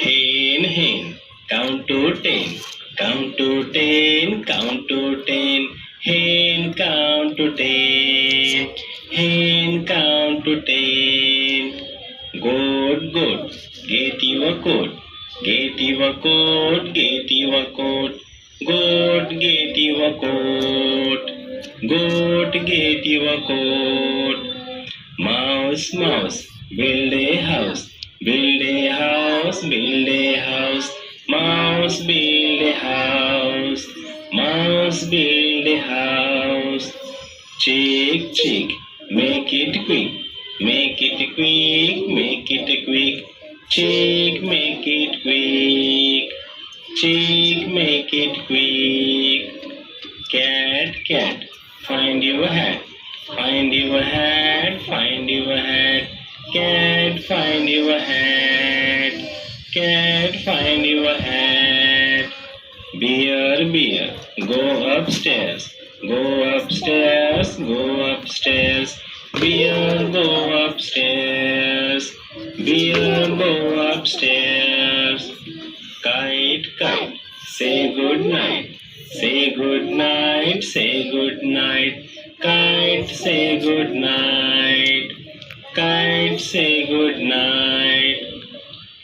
Hen, hen, count to 10. Count to 10, count to 10. Hen, count to 10. Hen, count to 10. Goat, goat, get your coat. Get your coat, get your coat. Goat, get your coat. Goat, get your coat. Mouse, mouse, build a house. Build a house, build a house. Mouse, build a house. Mouse, build a house. Chick, chick, make it quick. Make it quick, make it quick. Chick, make it quick. Chick, make it quick. Cat, cat, find your hat. Find your hat, find your hat. Cat, find your hat. Cat, find your hat. Bear, bear, go upstairs. Go upstairs, go upstairs. Bear, go upstairs. Bear, go upstairs. Kite, kite, say good night. Say good night, say good night. Kite, say good night. Kite, say good night.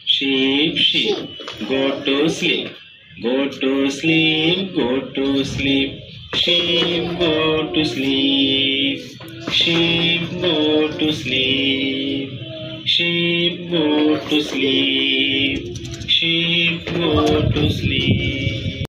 Sheep, sheep, go to sleep. Go to sleep, go to sleep. Sheep, go to sleep. Sheep, go to sleep. Sheep, go to sleep. Sheep, go to sleep.